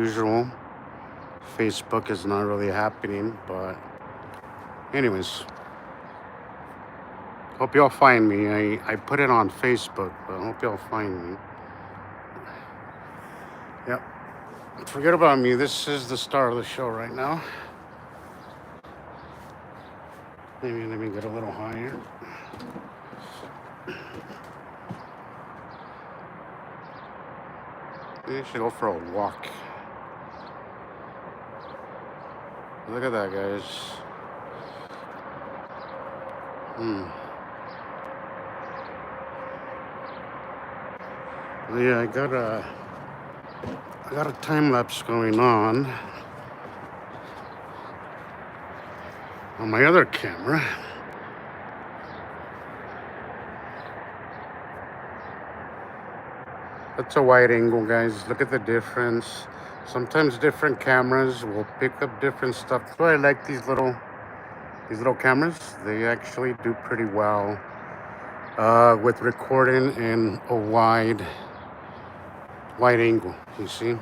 usual. Facebook is not really happening, but anyways, hope y'all find me. I put it on Facebook, but I hope y'all find me. Yep. Forget about me. This is the star of the show right now. Maybe let me get a little higher. Maybe I should go for a walk. Look at that, guys. Yeah, I got a time lapse going on my other camera. That's a wide angle, guys. Look at the difference. Sometimes different cameras will pick up different stuff. That's why I like these little cameras. They actually do pretty well with recording in a wide angle. You see,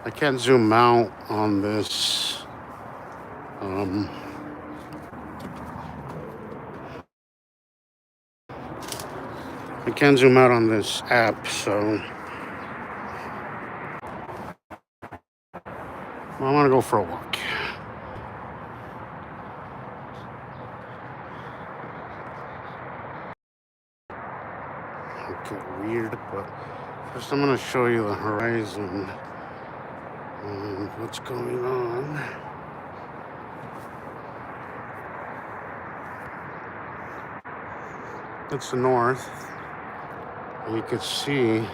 I can't zoom out on this. I can't zoom out on this app, so I want to go for a walk. Okay, weird, but first I'm going to show you the horizon and what's going on. It's the north, and you can see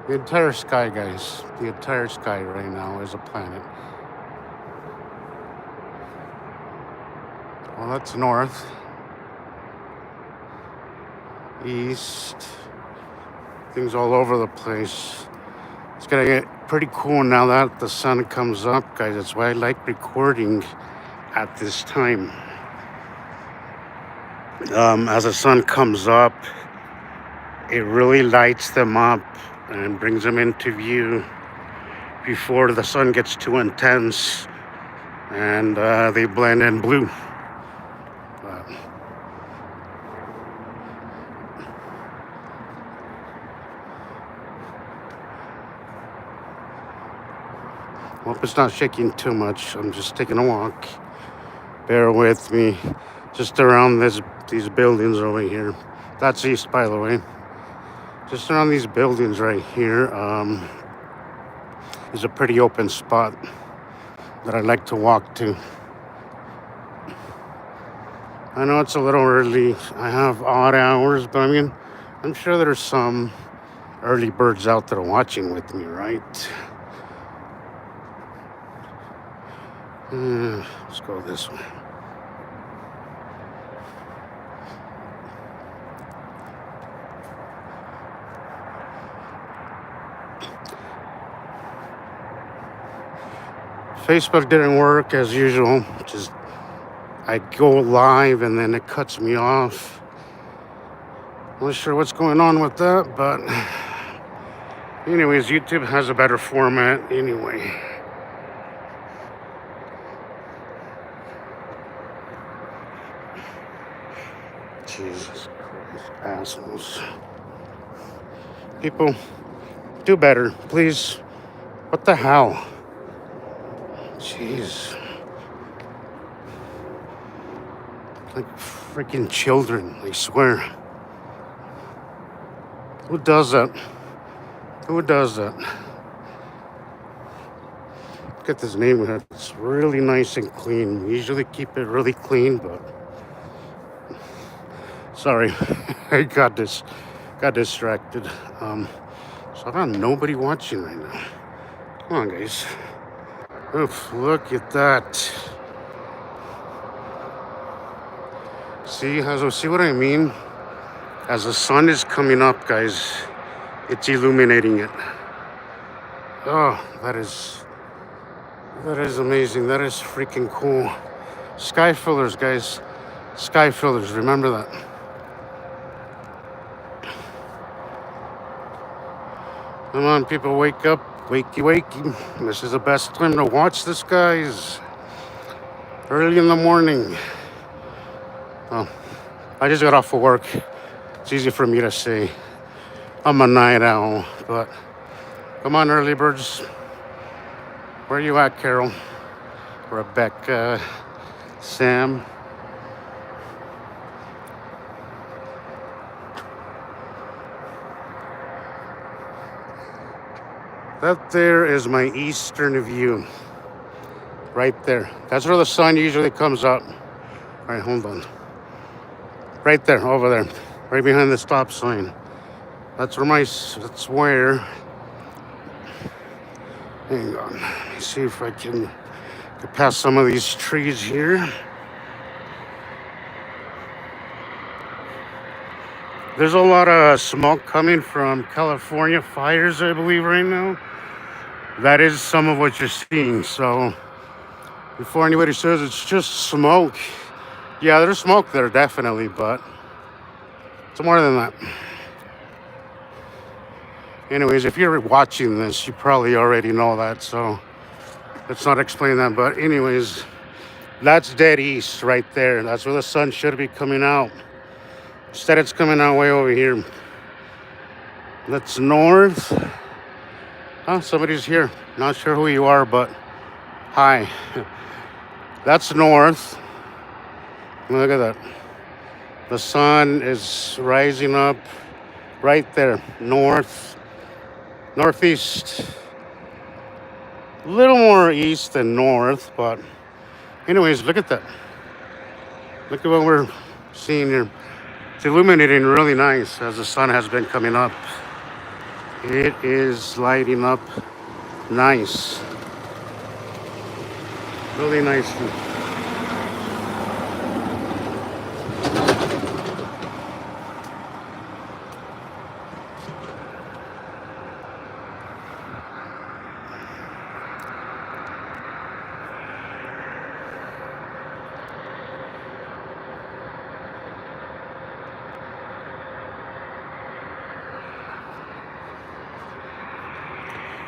the entire sky, guys. The entire sky right now is a planet. Well, that's north, east, things all over the place. It's gonna get pretty cool now that the sun comes up, guys. That's why I like recording at this time. As the sun comes up, it really lights them up and brings them into view before the sun gets too intense and they blend in blue. Hope it's not shaking too much. I'm just taking a walk. Bear with me. Just around these buildings over here. That's east, by the way. Just around these buildings right here is a pretty open spot that I like to walk to. I know it's a little early. I have odd hours, but I mean, I'm sure there's some early birds out there watching with me, right? Let's go this way. Facebook didn't work as usual. Just I go live and then it cuts me off. Not sure what's going on with that, but anyways, YouTube has a better format anyway. Jesus Christ, assholes. People, do better, please. What the hell? Jeez. Like freaking children, I swear. Who does that? Who does that? Look at this neighborhood. It's really nice and clean. We usually keep it really clean, but sorry, I got distracted. So I got nobody watching right now. Come on, guys. Oof, look at that. See what I mean? As the sun is coming up, guys, it's illuminating it. Oh, that is amazing. That is freaking cool. Sky fillers, guys. Sky fillers, remember that. Come on, people, wake up. Wakey, wakey. This is the best time to watch this, guys. Early in the morning. Oh, I just got off of work. It's easy for me to say I'm a night owl, but come on, early birds. Where you at, Carol? Rebecca, Sam. That there is my eastern view. Right there. That's where the sun usually comes up. All right, hold on. Right there, over there. Right behind the stop sign. That's where. Hang on. Let me see if I can get past some of these trees here. There's a lot of smoke coming from California fires, I believe, right now. That is some of what you're seeing. So before anybody says it's just smoke, yeah, there's smoke there, definitely, but it's more than that. Anyways, if you're watching this, you probably already know that, so let's not explain that. But anyways, that's dead east right there. That's where the sun should be coming out. Instead, it's coming out way over here. That's north. Oh, somebody's here. Not sure who you are, but hi. That's north. Look at that. The sun is rising up right there. Northeast. A little more east than north, but anyways, look at that. Look at what we're seeing here. It's illuminating really nice as the sun has been coming up. It is lighting up nice. Really nicely.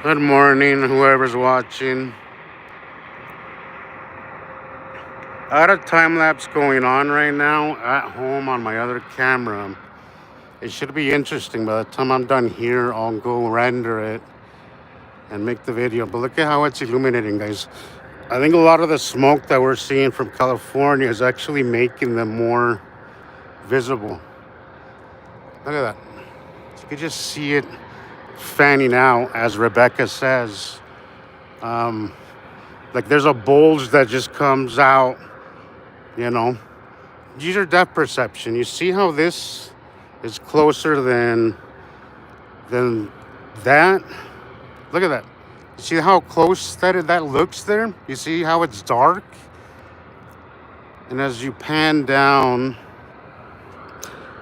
Good morning, whoever's watching. I had a time lapse going on right now at home on my other camera. It should be interesting. By the time I'm done here, I'll go render it and make the video. But look at how it's illuminating, guys. I think a lot of the smoke that we're seeing from California is actually making them more visible. Look at that. You can just see it fanning out, as Rebecca says. Like there's a bulge that just comes out, you know. Use your depth perception. You see how this is closer than that? Look at that. You see how close that looks there? You see how it's dark? And as you pan down,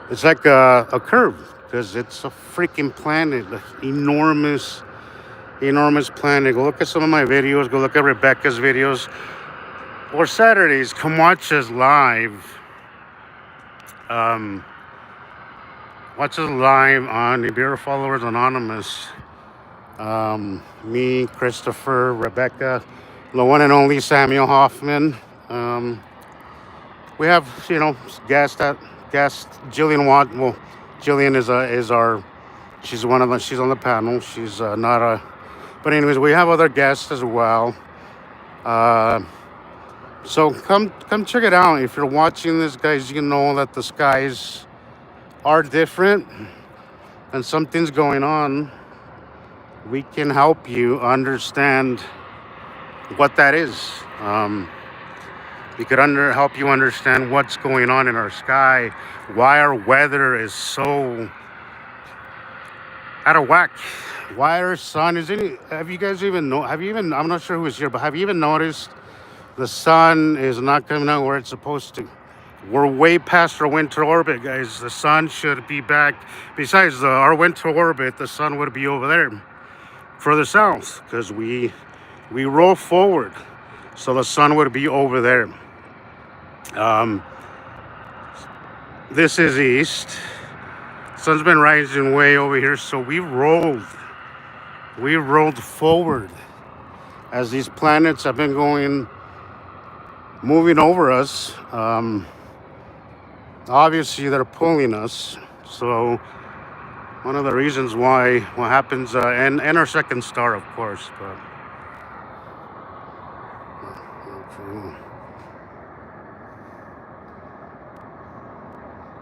it's like a curve, because it's a freaking planet, an enormous planet. Go look at some of my videos. Go look at Rebecca's videos. Or Saturdays, come watch us live. Watch us live on NIBIRU Followers Anonymous. Me, Christopher, Rebecca, the one and only Samuel Hoffman. We have, guest Jillian Watt. Well, Jillian is our. She's she's on the panel. She's not a. But anyways, we have other guests as well. So come check it out. If you're watching this, guys, you know that the skies are different and something's going on. We can help you understand what that is. We could help you understand what's going on in our sky, why our weather is so out of whack, why our sun is in. Have you guys even know? I'm not sure who is here, but have you even noticed the sun is not coming out where it's supposed to? We're way past our winter orbit, guys. The sun should be back. Besides our winter orbit, the sun would be over there, further south, because we roll forward, so the sun would be over there. This is east. Sun's been rising way over here, so we rolled we rolled forward as these planets have been moving over us. Obviously, they're pulling us. So one of the reasons why what happens, and our second star, of course. But okay.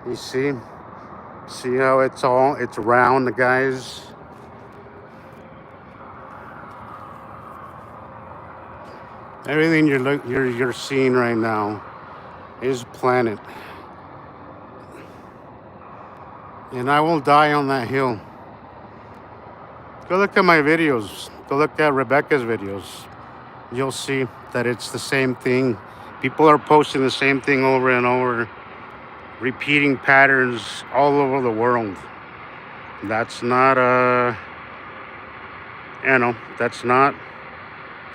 You see how it's round, guys. Everything you're seeing right now is planet, and I will die on that hill. Go look at my videos. Go look at Rebecca's videos. You'll see that it's the same thing. People are posting the same thing over and over, repeating patterns all over the world. That's not that's not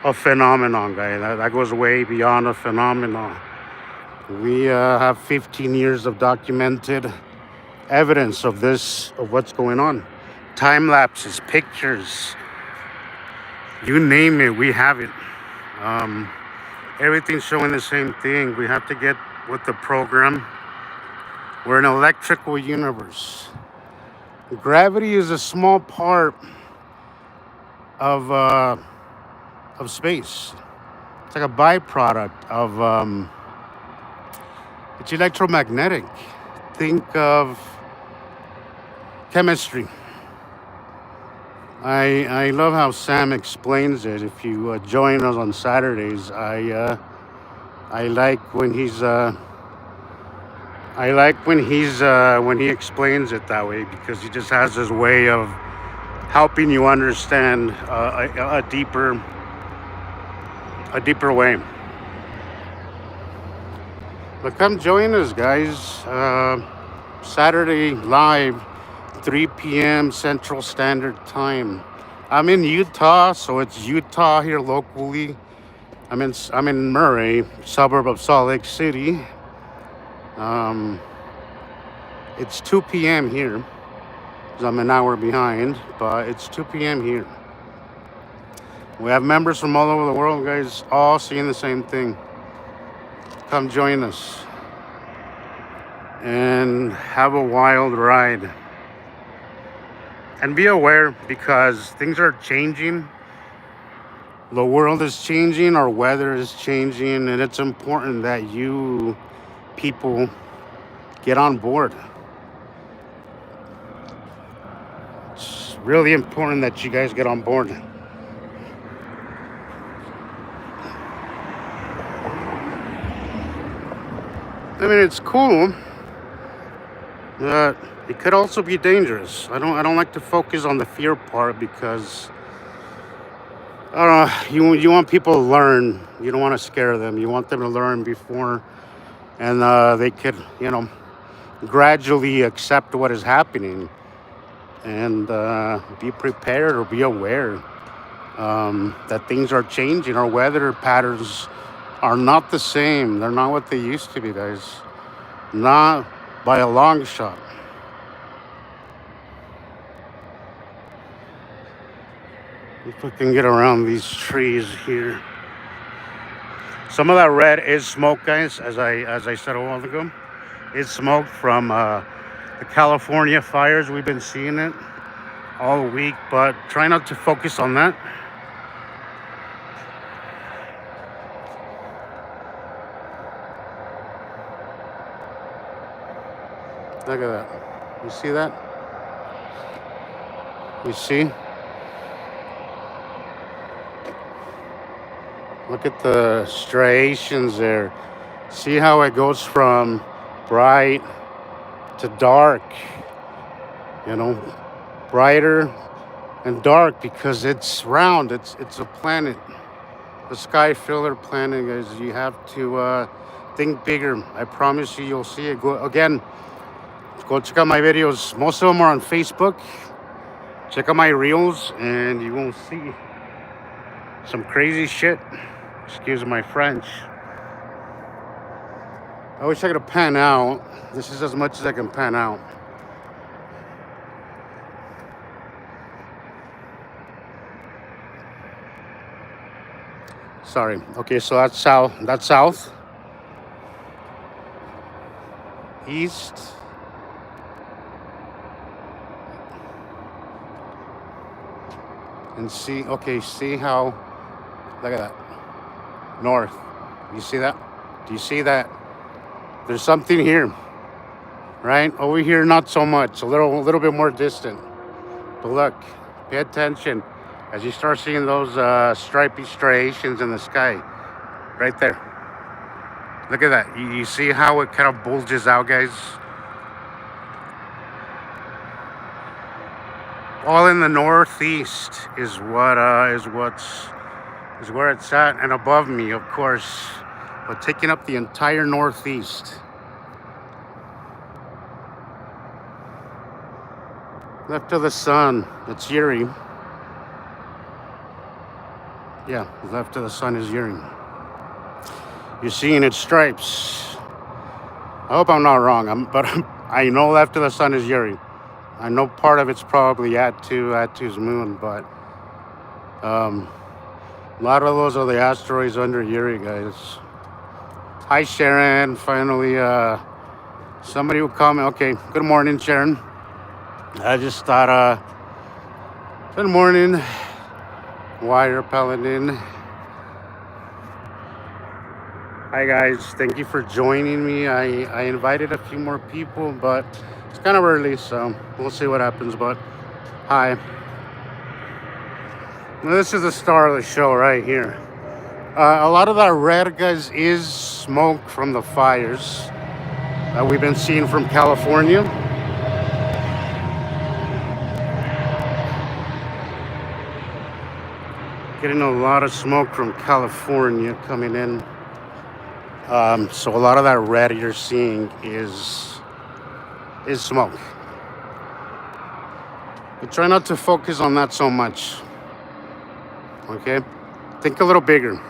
a phenomenon, guy. That goes way beyond a phenomenon. We have 15 years of documented evidence of what's going on. Time lapses, pictures, you name it, we have it. Everything's showing the same thing. We have to get with the program. We're an electrical universe. Gravity is a small part of space. It's like a byproduct of it's electromagnetic. Think of chemistry. I love how Sam explains it. If you join us on Saturdays, I like when when he explains it that way, because he just has his way of helping you understand a deeper way. But come join us, guys. Saturday live, 3 p.m. Central Standard Time. I'm in Utah, so it's Utah here locally. I'm in Murray, suburb of Salt Lake City. It's 2 p.m. here, because I'm an hour behind, but it's 2 p.m. here. We have members from all over the world, guys, all seeing the same thing. Come join us and have a wild ride. And be aware, because things are changing. The world is changing, our weather is changing, and it's important that you people get on board. It's really important that you guys get on board. I mean, it's cool, but it could also be dangerous. I don't like to focus on the fear part, because I don't know, you want people to learn. You don't want to scare them. You want them to learn before, and they could, gradually accept what is happening, and be prepared or be aware that things are changing. Our weather patterns are not the same. They're not what they used to be, guys. Not by a long shot. If we can get around these trees here. Some of that red is smoke, guys, as I said a while ago. It's smoke from the California fires. We've been seeing it all week, but try not to focus on that. Look at that. You see that? You see? Look at the striations there. See how it goes from bright to dark, brighter and dark, because it's round. It's a planet, a sky filler planet, guys. You have to think bigger. I promise you, you'll see it. Go check out my videos. Most of them are on Facebook. Check out my reels, and you will see some crazy shit. Excuse my French. I wish I could pan out. This is as much as I can pan out. Sorry. Okay, so that's south. That's south. East. And see, okay, see how, look at that. North. You see that? Do you see that? There's something here, right? Over here, not so much. A little bit more distant. But look, pay attention as you start seeing those stripy striations in the sky, right there. Look at that. You see how it kind of bulges out, guys? All in the northeast is where it's at, and above me, of course, but taking up the entire northeast. Left of the sun, it's Yuri. Yeah, left of the sun is Yuri. You're seeing its stripes. I hope I'm not wrong, but I know left of the sun is Yuri. I know part of it's probably Attu's moon, but a lot of those are the asteroids under Yuri, guys. Hi, Sharon. Finally, somebody will comment. Okay, good morning, Sharon. I just thought, good morning, Wire Paladin. Hi, guys. Thank you for joining me. I invited a few more people, but it's kind of early, so we'll see what happens. But hi. Now, this is the star of the show right here. A lot of that red, guys, is smoke from the fires that we've been seeing from California. Getting a lot of smoke from California coming in. So a lot of that red you're seeing is smoke. But try not to focus on that so much. Okay? Think a little bigger.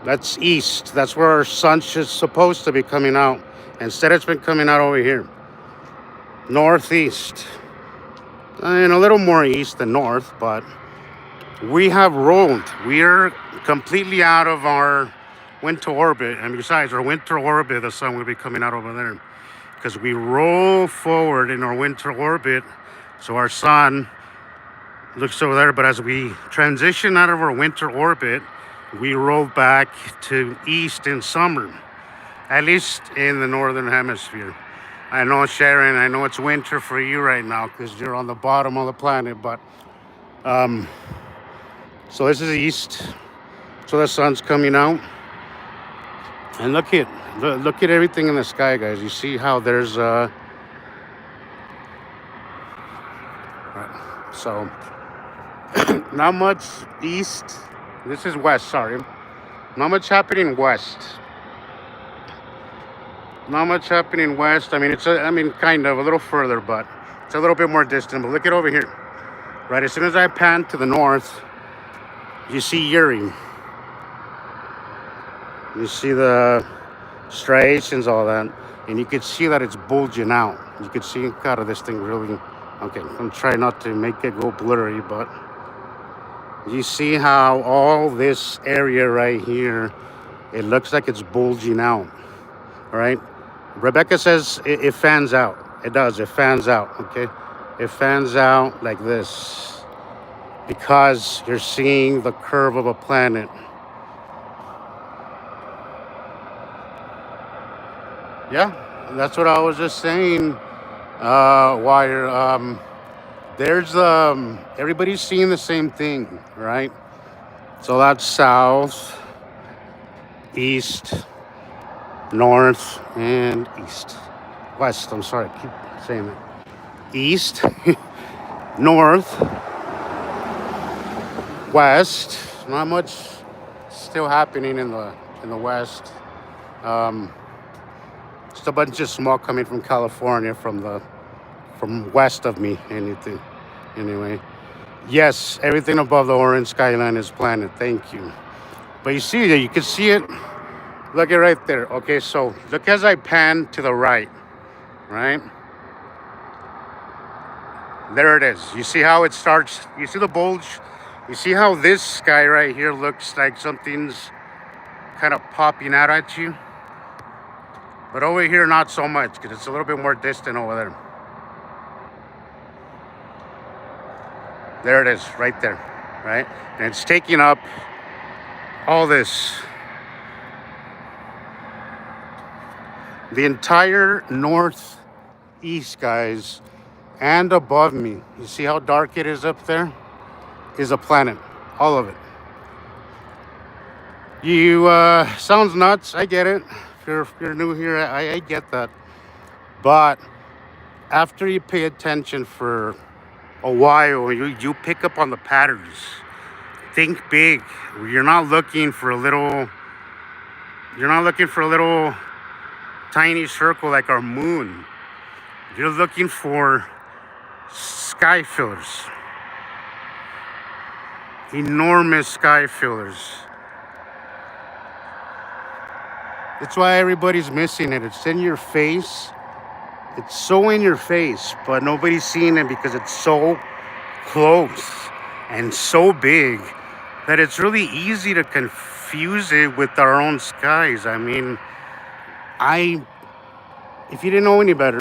That's east. That's where our sun's just supposed to be coming out. Instead, it's been coming out over here. Northeast. And a little more east than north, but we have rolled. We're completely out of our winter orbit, and besides our winter orbit, the sun will be coming out over there because we roll forward in our winter orbit, so our sun looks over there. But as we transition out of our winter orbit, we roll back to east in summer, at least in the northern hemisphere. I know, Sharon, I know it's winter for you right now because you're on the bottom of the planet, but so this is east, so the sun's coming out. And look at everything in the sky, guys. You see how there's right. So not much east. This is west, sorry. Not much happening west. Not much happening west. I mean, kind of a little further, but it's a little bit more distant. But look at over here. Right, as soon as I pan to the north, you see Yuri. You see the striations, all that, and you could see that it's bulging out. You could see kind of this thing really. Okay, I'm trying not to make it go blurry, but you see how all this area right here, it looks like it's bulging out. All right, Rebecca says it fans out. It does. It fans out. Okay, it fans out like this because you're seeing the curve of a planet. Yeah, that's what I was just saying. Wire. There's everybody's seeing the same thing, right? So that's south, east, north, and east. West. I'm sorry, I keep saying that. East, north, west. Not much still happening in the west. Just a bunch of smoke coming from California from west of me. Anything, anyway. Yes, everything above the orange skyline is planet. Thank you. But you see that you can see it. Look at right there. Okay, so look as I pan to the right. Right. There it is. You see how it starts? You see the bulge You see how this sky right here looks like something's kind of popping out at you? But over here, not so much, because it's a little bit more distant over there. There it is, right there, right? And it's taking up all this. The entire northeast, guys, and above me. You see how dark it is up there? Is a planet. All of it. You, sounds nuts. I get it. If you're new here, I get that. But after you pay attention for a while, you pick up on the patterns. Think big. You're not looking for a little tiny circle like our moon. You're looking for sky fillers. Enormous sky fillers. That's why everybody's missing it. It's in your face. It's so in your face, but nobody's seeing it because it's so close and so big that it's really easy to confuse it with our own skies. I mean, if you didn't know any better,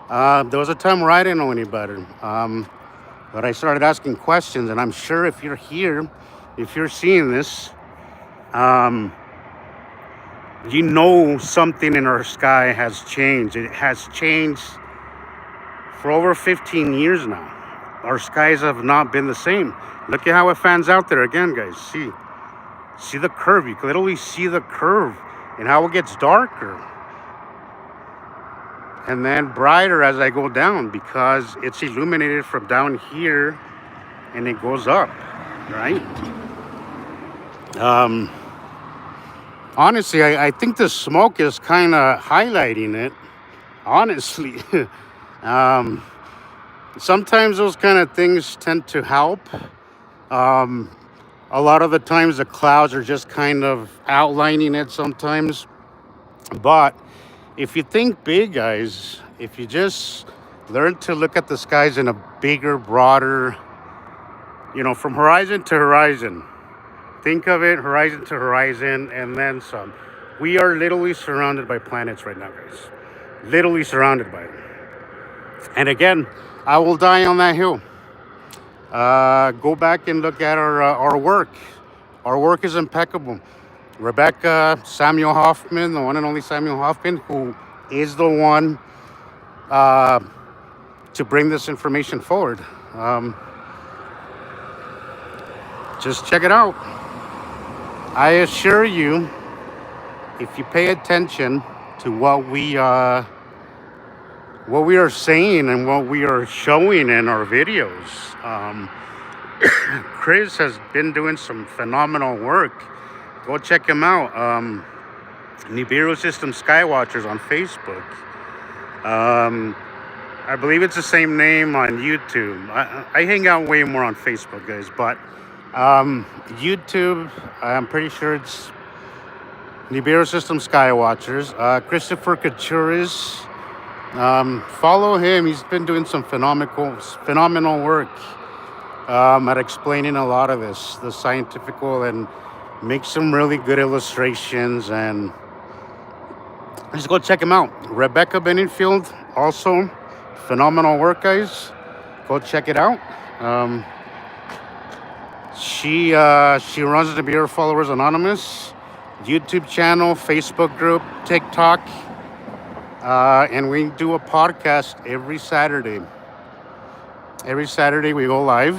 there was a time where I didn't know any better. But I started asking questions, and I'm sure if you're here, if you're seeing this, you know something in our sky has changed. It has changed for over 15 years now. Our skies have not been the same. Look at how it fans out there again, guys. See the curve. You can literally see the curve and how it gets darker and then brighter as I go down, because it's illuminated from down here and it goes up, right? Honestly, I think the smoke is kind of highlighting it, honestly. Sometimes those kind of things tend to help. A lot of the times the clouds are just kind of outlining it sometimes. But if you think big, guys, if you just learn to look at the skies in a bigger, broader, from horizon to horizon. Think of it horizon to horizon and then some. We are literally surrounded by planets right now, guys. Literally surrounded by them. And again, I will die on that hill. Go back and look at our work. Our work is impeccable. Rebecca, Samuel Hoffman, the one and only Samuel Hoffman, who is the one to bring this information forward. Just check it out. I assure you, if you pay attention to what we are saying and what we are showing in our videos, Chris has been doing some phenomenal work. Go check him out. NIBIRU System Skywatchers on Facebook. I believe it's the same name on YouTube. I hang out way more on Facebook, guys, but YouTube, I'm pretty sure it's NIBIRU System Skywatchers. Christopher Couturis, follow him. He's been doing some phenomenal work at explaining a lot of this, the scientifical, and make some really good illustrations. And just go check him out. Rebecca Benningfield, also phenomenal work, guys. Go check it out. She runs the Beer Followers Anonymous YouTube channel, Facebook group, TikTok, and we do a podcast every Saturday. Every Saturday we go live,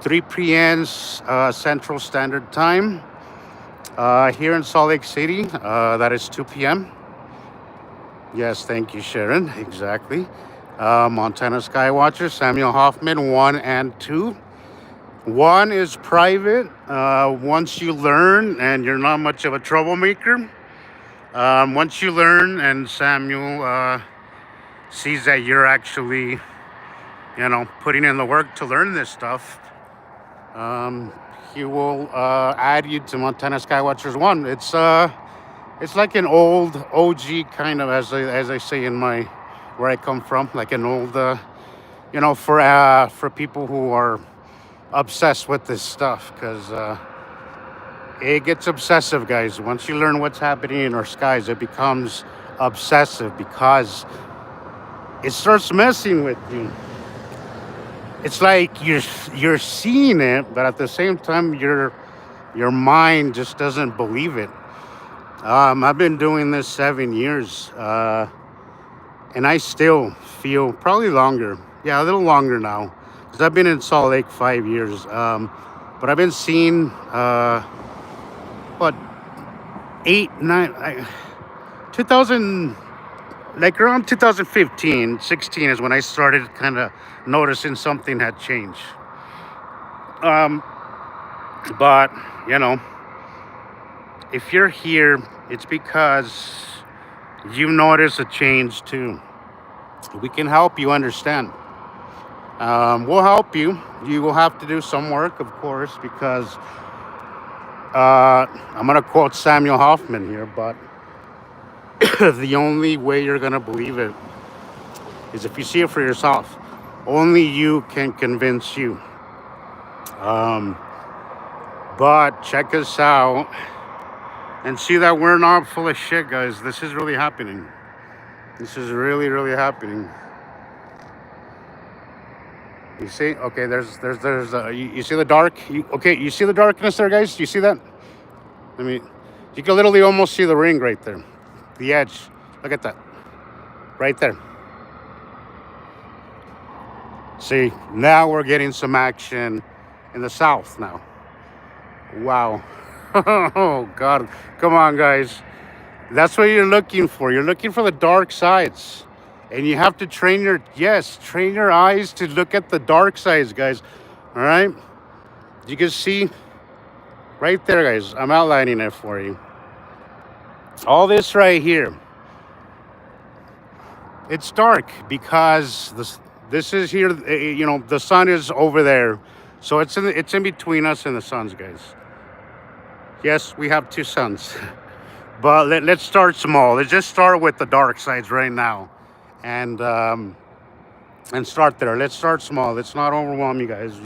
3 p.m. Central Standard Time. Here in Salt Lake City, that is 2 p.m. Yes, thank you, Sharon. Exactly. Montana Skywatcher, Samuel Hoffman, 1 and 2. 1 is private. Once you learn and you're not much of a troublemaker, once you learn and Samuel sees that you're actually, putting in the work to learn this stuff, he will add you to Montana Skywatchers 1. It's like an old OG kind of, as I say in where I come from, like an old, for people who are obsessed with this stuff because it gets obsessive, guys. Once you learn what's happening in our skies, it becomes obsessive because it starts messing with you. It's like you're seeing it, but at the same time, your mind just doesn't believe it. I've been doing this 7 years, and I still feel probably longer. Yeah, a little longer now, because I've been in Salt Lake 5 years. But I've been seeing what 2000, like around 2015, 16 is when I started kind of noticing something had changed. Um, but you know, if you're here, it's because you notice a change too. We can help you understand. We'll help you. You will have to do some work, of course, because I'm going to quote Samuel Hoffman here, but the only way you're going to believe it is if you see it for yourself. Only you can convince you. Um, but check us out and see that we're not full of shit, guys. This is really happening. This is really, really happening. You see? Okay, you see the dark? Okay, you see the darkness there, guys? You see that? I mean, you can literally almost see the ring right there. The edge. Look at that. Right there. See, now we're getting some action in the south now. Wow. Oh, God. Come on, guys. That's what you're looking for. You're looking for the dark sides. And you have to train your eyes to look at the dark sides, guys. All right? You can see right there, guys. I'm outlining it for you. All this right here. It's dark because this is here. The sun is over there, so it's in between us and the suns, guys. Yes, we have two suns, but let's start small. Let's just start with the dark sides right now, and start there. Let's start small. Let's not overwhelm you guys.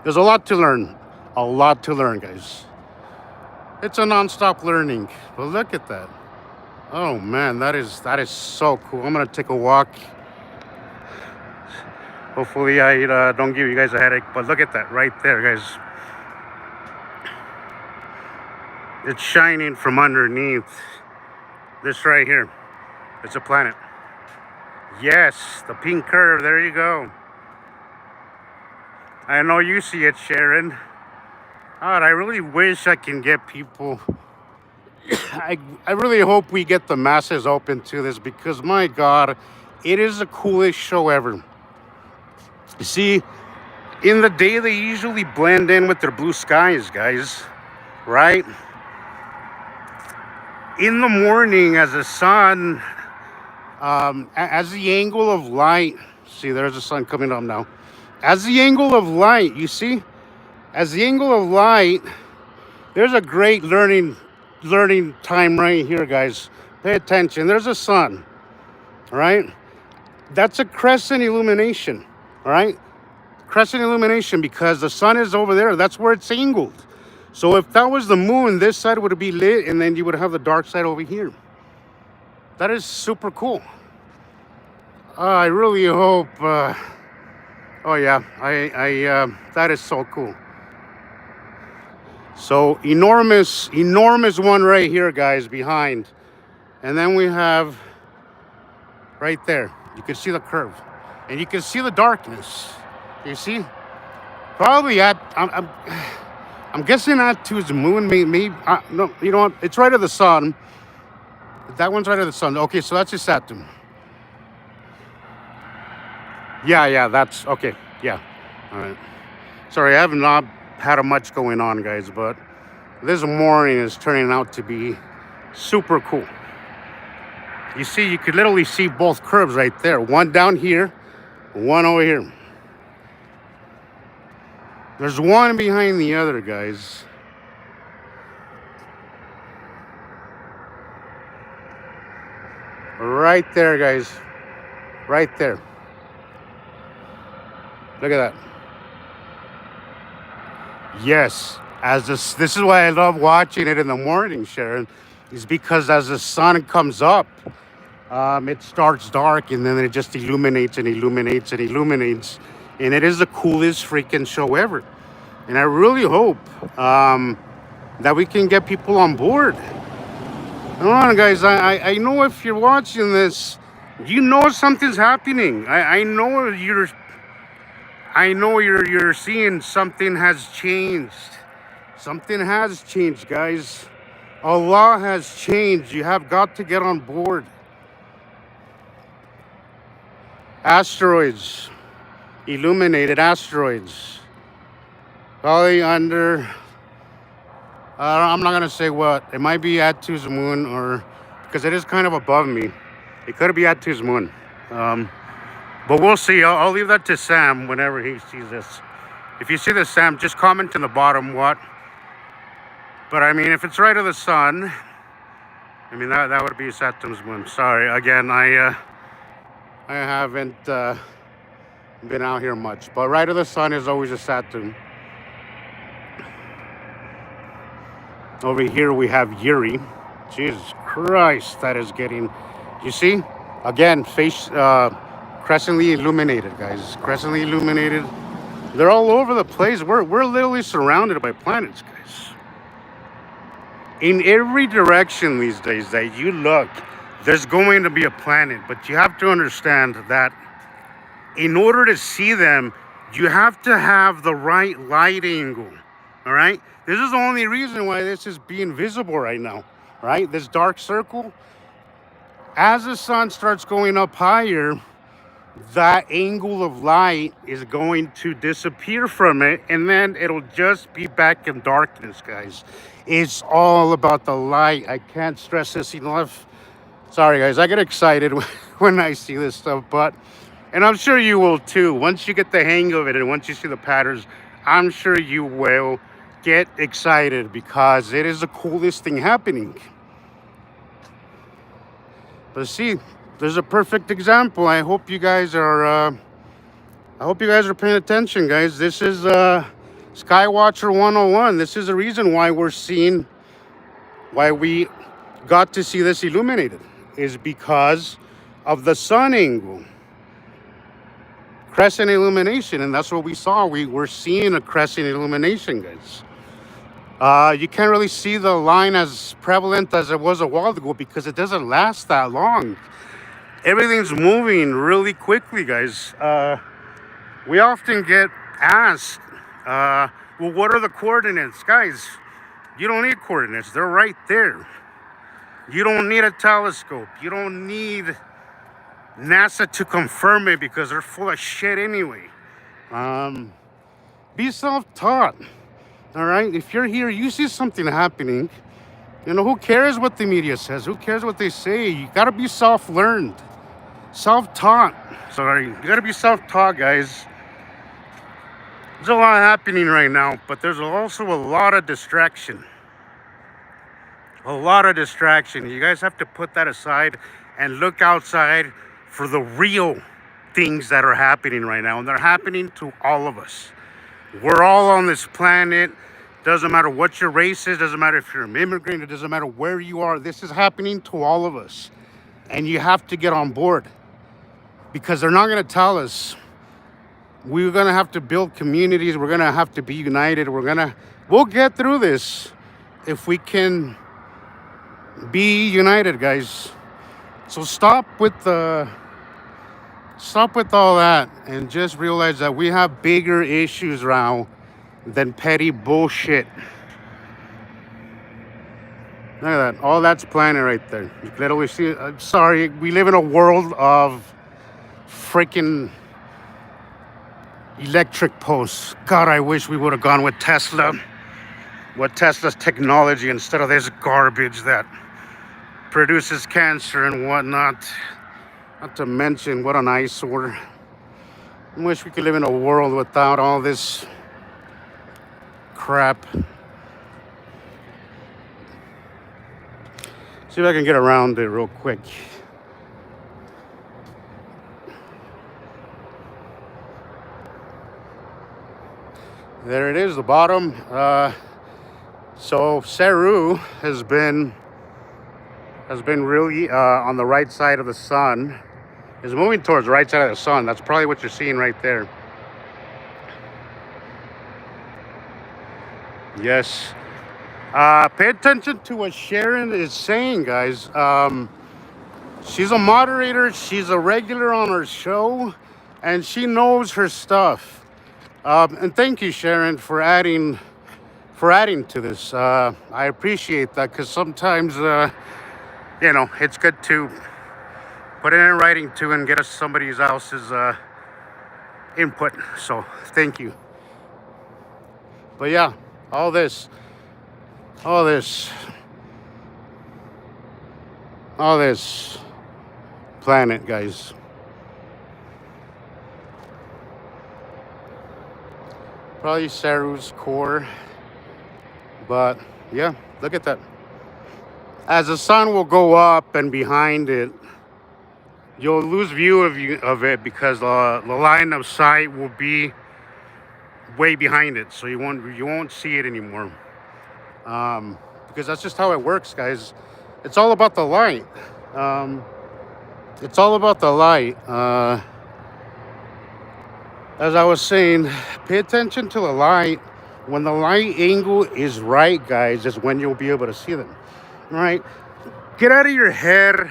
There's a lot to learn. A lot to learn, guys. It's a non-stop learning. But look at that. Oh man, that is so cool. I'm gonna take a walk. Hopefully I don't give you guys a headache, but look at that right there, guys. It's shining from underneath. This right here, it's a planet. Yes, the pink curve, there you go. I know you see it, Sharon. God, I really wish I can get people. I really hope we get the masses open to this because, my God, it is the coolest show ever. You see, in the day, they usually blend in with their blue skies, guys, right? In the morning, as the sun, as the angle of light, see, there's the sun coming up now. As the angle of light, you see, as the angle of light, there's a great learning time right here, guys. Pay attention. There's a sun, all right? That's a crescent illumination, all right? Crescent illumination because the sun is over there. That's where it's angled. So if that was the moon, this side would be lit, and then you would have the dark side over here. That is super cool. I really hope. Oh yeah, that is so cool. So enormous one right here, guys, behind, and then we have right there. You can see the curve, and you can see the darkness. You see, probably I'm guessing that to the moon. Maybe no, you know what? It's right of the sun. That one's right of the sun. Okay, so that's just Saturn. Yeah, that's okay. Yeah, all right. Sorry, I have not had much going on, guys, but this morning is turning out to be super cool. You see, you could literally see both curves right there. One down here, one over here. There's one behind the other, guys. Right there, guys. Right there. Look at that. Yes, this is why I love watching it in the morning, Sharon, is because as the sun comes up, it starts dark and then it just illuminates and illuminates and illuminates, and it is the coolest freaking show ever. And I really hope that we can get people on board. Come on, guys. I know if you're watching this, you know something's happening. I know you're seeing something has changed. Something has changed, guys. A law has changed. You have got to get on board. Asteroids, illuminated asteroids, probably under. I'm not gonna say what. It might be Atu's moon, or because it is kind of above me. It could be Atu's moon. But we'll see. I'll leave that to Sam whenever he sees this. If you see this, Sam, just comment in the bottom what. But I mean, if it's right of the sun, I mean that would be Saturn's moon. Sorry, again, I haven't been out here much, but right of the sun is always a Saturn. Over here we have Yuri. Jesus Christ, that is getting. You see, again, face crescently illuminated, guys. Crescently illuminated. They're all over the place. We're literally surrounded by planets, guys. In every direction these days that you look, there's going to be a planet. But you have to understand that in order to see them, you have to have the right light angle. All right? This is the only reason why this is being visible right now. Right? This dark circle. As the sun starts going up higher, that angle of light is going to disappear from it, and then it'll just be back in darkness, guys. It's all about the light. I can't stress this enough. Sorry, guys. I get excited when I see this stuff, and I'm sure you will too. Once you get the hang of it and once you see the patterns, I'm sure you will get excited because it is the coolest thing happening. But see, there's a perfect example. I hope you guys are paying attention, guys. This is Skywatcher 101. This is the reason why we got to see this illuminated, is because of the sun angle. Crescent illumination, and that's what we saw. We were seeing a crescent illumination, guys. You can't really see the line as prevalent as it was a while ago because it doesn't last that long. Everything's moving really quickly, guys. We often get asked, well, what are the coordinates? Guys, you don't need coordinates. They're right there. You don't need a telescope. You don't need NASA to confirm it because they're full of shit anyway. Be self-taught. All right? If you're here, you see something happening. Who cares what the media says? Who cares what they say? You got to be self-learned. Self-taught. Sorry. You got to be self-taught, guys. There's a lot happening right now, but there's also a lot of distraction. A lot of distraction. You guys have to put that aside and look outside for the real things that are happening right now. And they're happening to all of us. We're all on this planet. Doesn't matter what your race is. Doesn't matter if you're an immigrant. It doesn't matter where you are. This is happening to all of us. And you have to get on board. Because they're not going to tell us. We're going to have to build communities. We're going to have to be united. We'll get through this if we can be united, guys. So stop with all that and just realize that we have bigger issues now than petty bullshit. Look at that. All that's planet right there. You can literally see it. I'm sorry. We live in a world of freaking electric posts. God, I wish we would have gone with Tesla. With Tesla's technology instead of this garbage that produces cancer and whatnot. Not to mention what an eyesore. I wish we could live in a world without all this crap. See if I can get around it real quick. There it is, the bottom. So Ceru has been really on the right side of the sun. Is moving towards the right side of the sun. That's probably what you're seeing right there. Yes. Pay attention to what Sharon is saying, guys. She's a moderator. She's a regular on our show, and she knows her stuff. And thank you, Sharon, for adding to this. I appreciate that because sometimes, it's good to put it in writing too and get us somebody else's input. So thank you. But yeah, all this planet, guys. Probably Saru's core. But yeah, look at that. As the sun will go up and behind it, you'll lose view of it because the line of sight will be way behind it, so you won't see it anymore. Because that's just how it works, guys. It's all about the light. It's all about the light. As I was saying, pay attention to the light. When the light angle is right, guys, is when you'll be able to see them. Right? Get out of your head.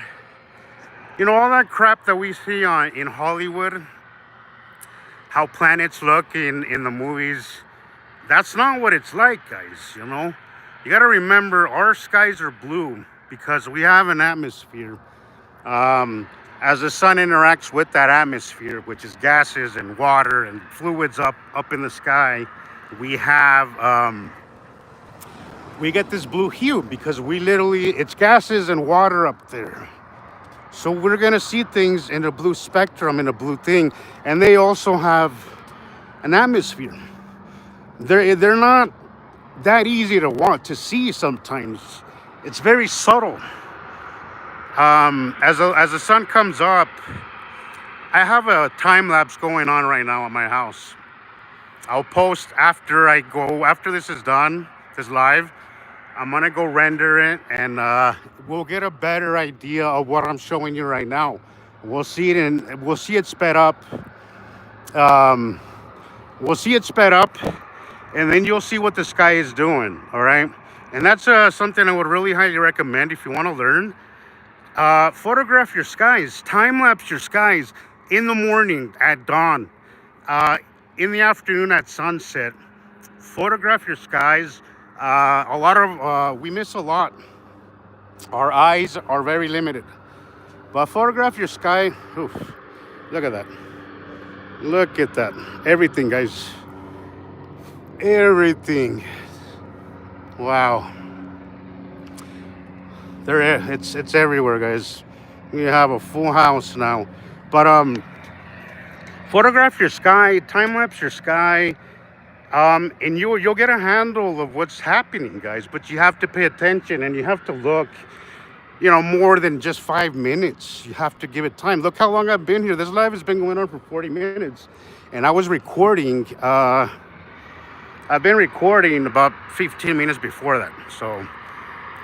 All that crap that we see in Hollywood, how planets look in the movies, that's not what it's like, guys. You got to remember, our skies are blue because we have an atmosphere. As the sun interacts with that atmosphere, which is gases and water and fluids up in the sky, we get this blue hue because it's gases and water up there. So we're gonna see things in a blue spectrum, in a blue thing, and they also have an atmosphere. They're not that easy to see sometimes. It's very subtle. As the sun comes up, I have a time lapse going on right now at my house. I'll post after this is done, this live. I'm gonna go render it, and we'll get a better idea of what I'm showing you right now. We'll see it sped up. We'll see it sped up, and then you'll see what the sky is doing. All right, and that's something I would really highly recommend if you want to learn. Photograph your skies, time lapse your skies in the morning at dawn, in the afternoon at sunset. Photograph your skies. We miss a lot. Our eyes are very limited. But photograph your sky. Oof, look at that. Look at that. Everything, guys. Everything. Wow. It's everywhere, guys. We have a full house now. But photograph your sky, time lapse your sky. And you'll get a handle of what's happening, guys. But you have to pay attention, and you have to look, more than just 5 minutes. You have to give it time. Look how long I've been here. This live has been going on for 40 minutes. And I was recording. I've been recording about 15 minutes before that. So,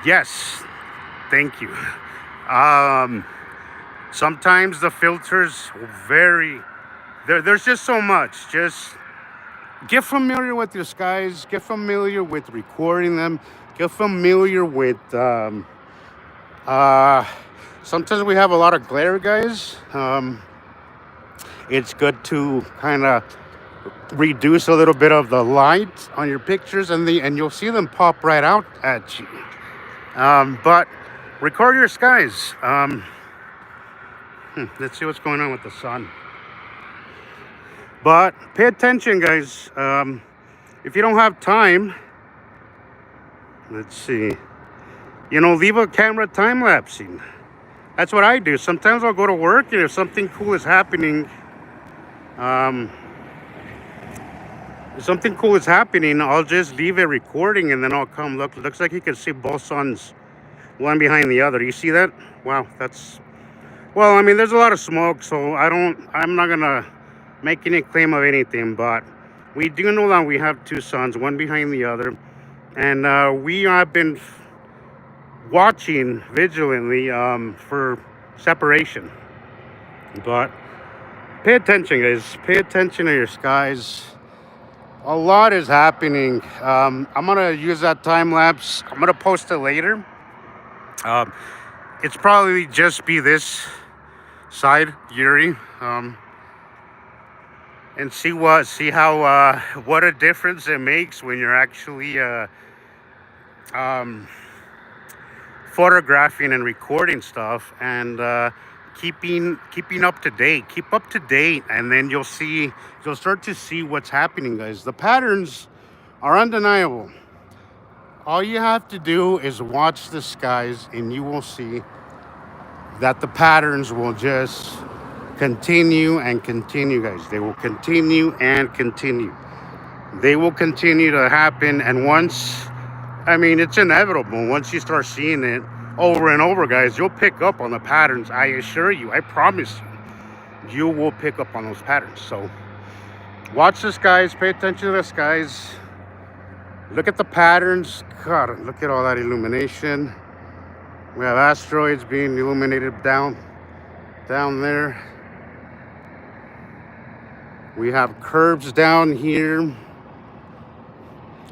yes, thank you. Sometimes the filters vary. There's just so much. Just get familiar with your skies. Get familiar with recording them. Get familiar with. Sometimes we have a lot of glare, guys. It's good to kind of reduce a little bit of the light on your pictures, and you'll see them pop right out at you. But record your skies. Let's see what's going on with the sun. But pay attention, guys. If you don't have time, let's see. Leave a camera time lapsing. That's what I do. Sometimes I'll go to work, and if something cool is happening, I'll just leave it recording, and then I'll come look. Looks like you can see both suns, one behind the other. You see that? Wow, there's a lot of smoke, so I'm not gonna make any claim of anything, but We do know that we have two suns, one behind the other, and we have been watching vigilantly for separation. But pay attention, guys. Pay attention to your skies. A lot is happening. I'm gonna use that time lapse. I'm gonna post it later. Um, it's probably just be this side, Yuri, and see how what a difference it makes when you're actually um, photographing and recording stuff and keeping up to date. Keep up to date, and then you'll start to see what's happening, guys. The patterns are undeniable. All you have to do is watch the skies, and you will see that the patterns will just continue and continue, guys. They will continue and continue. They will continue to happen, and it's inevitable. Once you start seeing it over and over, guys, you'll pick up on the patterns. I assure you, I promise you, you will pick up on those patterns. So watch the skies, pay attention to the skies, look at the patterns. God, look at all that illumination. We have asteroids being illuminated down there. We have curves down here.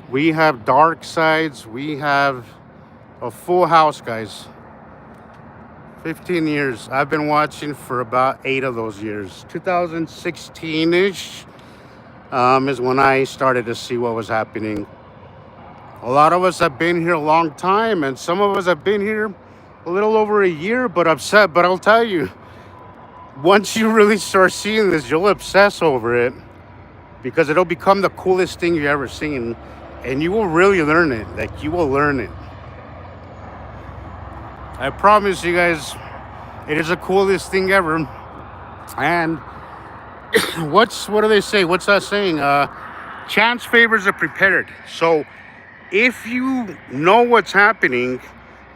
We have dark sides. We have a full house, guys. 15 years. I've been watching for about 8 of those years. 2016-ish is when I started to see what was happening. A lot of us have been here a long time, and some of us have been here a little over a year, but upset. But I'll tell you, once you really start seeing this, you'll obsess over it because it'll become the coolest thing you've ever seen, and you will really learn it. Like, you will learn it. I promise you guys, it is the coolest thing ever. And what do they say? What's that saying? Chance favors the prepared. So if you know what's happening,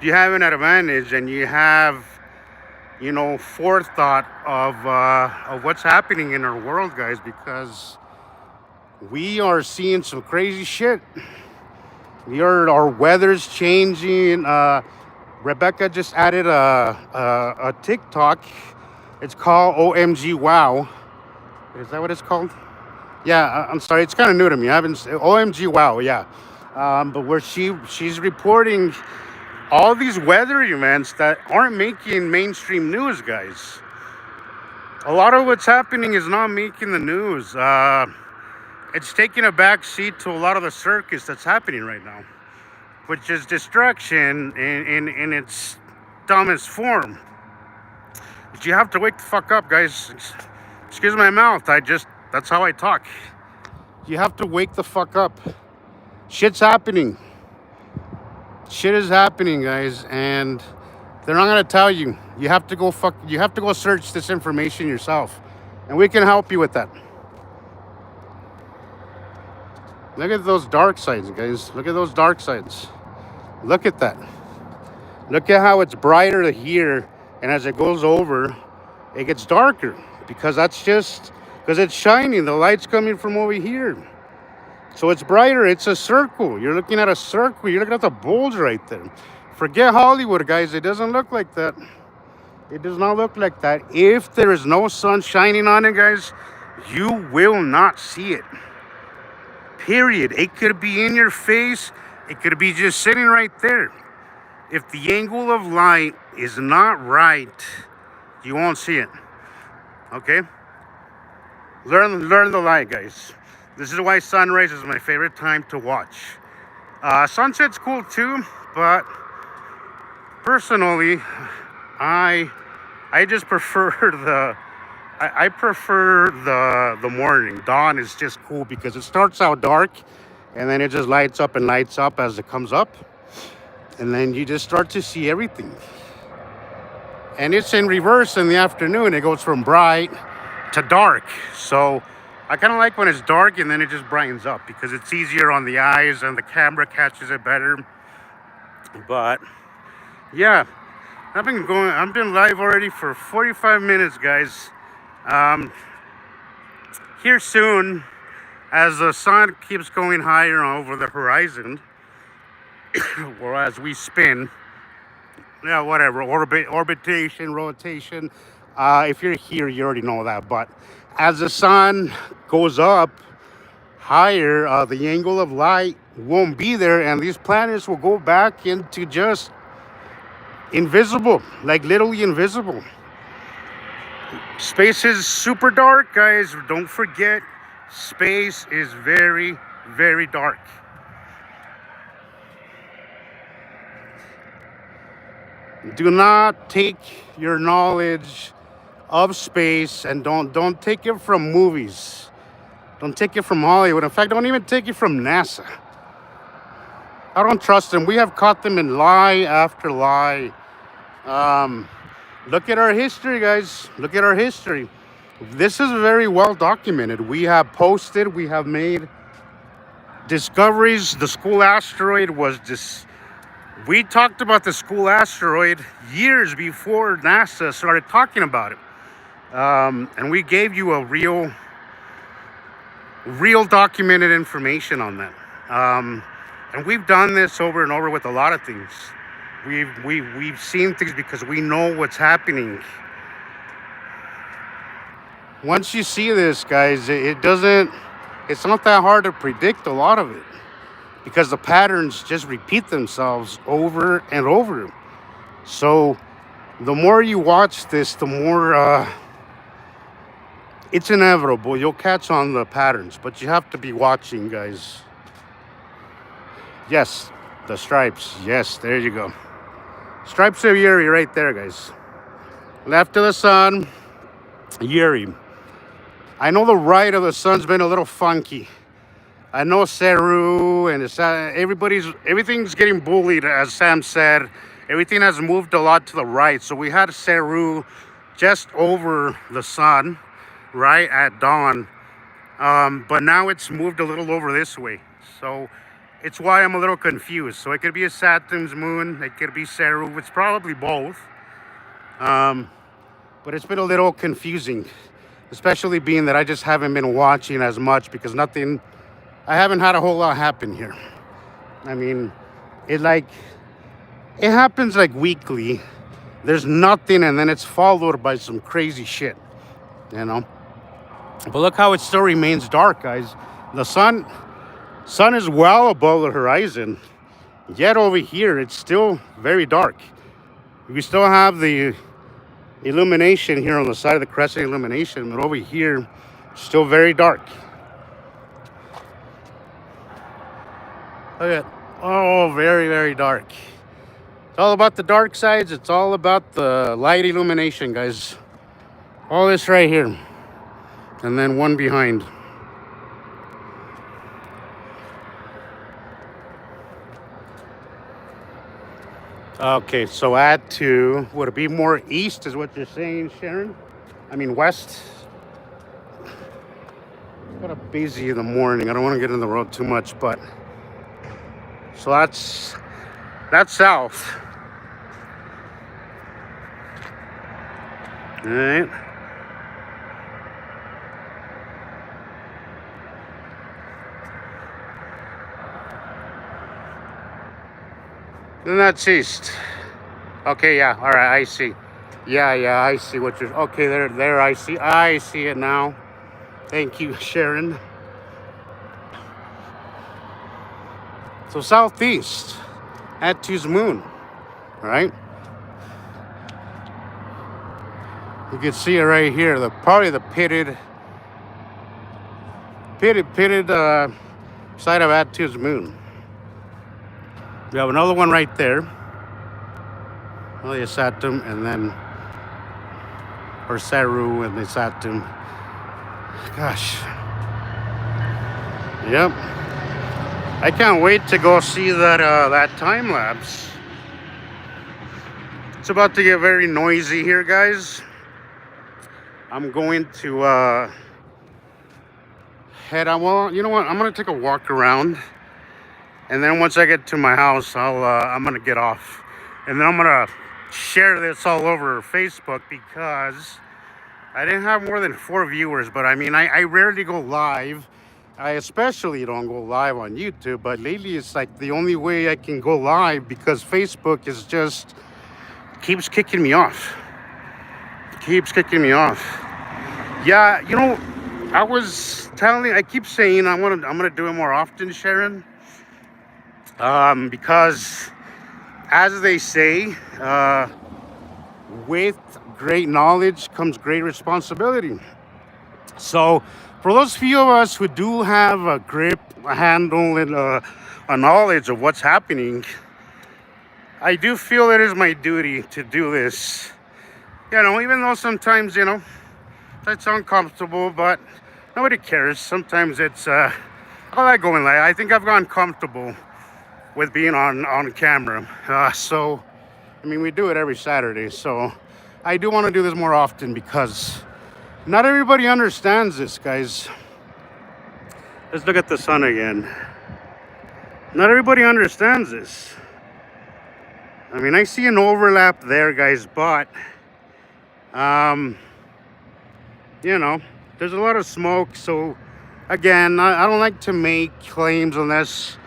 you have an advantage, and you have, forethought of what's happening in our world, guys, because we are seeing some crazy shit. Our weather's changing. Rebecca just added a TikTok. It's called OMG Wow. Is that what it's called? Yeah, I'm sorry. It's kind of new to me. I haven't OMG Wow. Yeah, but where she's reporting all these weather events that aren't making mainstream news, guys. A lot of what's happening is not making the news. It's taking a back seat to a lot of the circus that's happening right now, which is distraction in its dumbest form. But you have to wake the fuck up, guys. Excuse my mouth. That's how I talk. You have to wake the fuck up. Shit's happening. Shit is happening, guys, and they're not gonna tell you. You have to go search this information yourself, and we can help you with that. Look at those dark sides, guys. Look at those dark sides. Look at that. Look at how it's brighter here, and as it goes over, it gets darker because it's shining. The light's coming from over here. So it's brighter. It's a circle. You're looking at a circle. You're looking at the bulge right there. Forget Hollywood, guys. It doesn't look like that. It does not look like that. If there is no sun shining on it, guys, you will not see it. Period. It could be in your face. It could be just sitting right there. If the angle of light is not right, you won't see it. Okay? Learn the light, guys. This is why sunrise is my favorite time to watch. Sunset's cool too, but personally, I just prefer I prefer the morning. Dawn is just cool because it starts out dark, and then it just lights up as it comes up, and then you just start to see everything. And it's in reverse in the afternoon. It goes from bright to dark. So I kind of like when it's dark and then it just brightens up because it's easier on the eyes and the camera catches it better. But yeah, I've been live already for 45 minutes, guys. Here soon, as the sun keeps going higher over the horizon, or as we spin, yeah, whatever, orbitation, rotation. If you're here, you already know that. But as the sun goes up higher, the angle of light won't be there, and these planets will go back into just invisible, like literally invisible. Space is super dark, guys. Don't forget, space is very, very dark. Do not take your knowledge of space and don't take it from movies. Don't take it from Hollywood. In fact, don't even take it from NASA. I don't trust them. We have caught them in lie after lie. Look at our history, guys. Look at our history. This is very well documented. We have posted, we have made discoveries. The school asteroid was this. We talked about the school asteroid years before NASA started talking about it. And we gave you a real documented information on that. And we've done this over and over with a lot of things. We've seen things because we know what's happening. Once you see this, guys, it's not that hard to predict a lot of it because the patterns just repeat themselves over and over. So the more you watch this, the more it's inevitable. You'll catch on the patterns, but you have to be watching, guys. Yes, the stripes. Yes, there you go. Stripes of Uri right there, guys. Left of the sun, Uri. I know the right of the sun's been a little funky. I know Ceru and everything's getting bullied, as Sam said. Everything has moved a lot to the right. So we had Ceru just over the sun, right at dawn. But now it's moved a little over this way. So it's why I'm a little confused. So it could be a Saturn's moon. It could be Ceru. It's probably both. But it's been a little confusing, especially being that I just haven't been watching as much because I haven't had a whole lot happen here. I mean, it happens like weekly. There's nothing, and then it's followed by some crazy shit, you know? But look how it still remains dark, guys. The sun is well above the horizon, yet over here, it's still very dark. We still have the illumination here on the side of the Crescent illumination, but over here, still very dark. Look at, oh, very, very dark. It's all about the dark sides. It's all about the light illumination, guys. All this right here. And then one behind. Okay, so add to, would it be more east is what you're saying, Sharon? I mean west. Kind of busy in the morning. I don't want to get in the road too much, but so that's south. All right. Then that's east. Okay, yeah, all right, I see. Yeah, I see what you're, okay, there, I see it now. Thank you, Sharon. So southeast, Attu's moon, all right? You can see it right here, probably the pitted side of Attu's moon. We have another one right there. Only a Saturn, and then, or Ceru and the Saturn. Gosh. Yep. I can't wait to go see that time lapse. It's about to get very noisy here, guys. I'm going to head on. Well, you know what? I'm gonna take a walk around, and then once I get to my house, I'm gonna get off, and then I'm gonna share this all over Facebook because I didn't have more than 4 viewers. But I mean, I rarely go live. I especially don't go live on YouTube, but lately it's like the only way I can go live because Facebook is just keeps kicking me off. Keeps kicking me off. Yeah, you know, I keep saying I'm gonna do it more often, Sharon. Because as they say, with great knowledge comes great responsibility. So, for those few of us who do have a grip, a handle, and a knowledge of what's happening, I do feel it is my duty to do this. You know, even though sometimes, that's uncomfortable, but nobody cares. Sometimes I like going live. I think I've gotten comfortable with being on camera. So, I mean, we do it every Saturday. So, I do want to do this more often because not everybody understands this, guys. Let's look at the sun again. Not everybody understands this. I mean, I see an overlap there, guys, but um, there's a lot of smoke. So, again, I don't like to make claims unless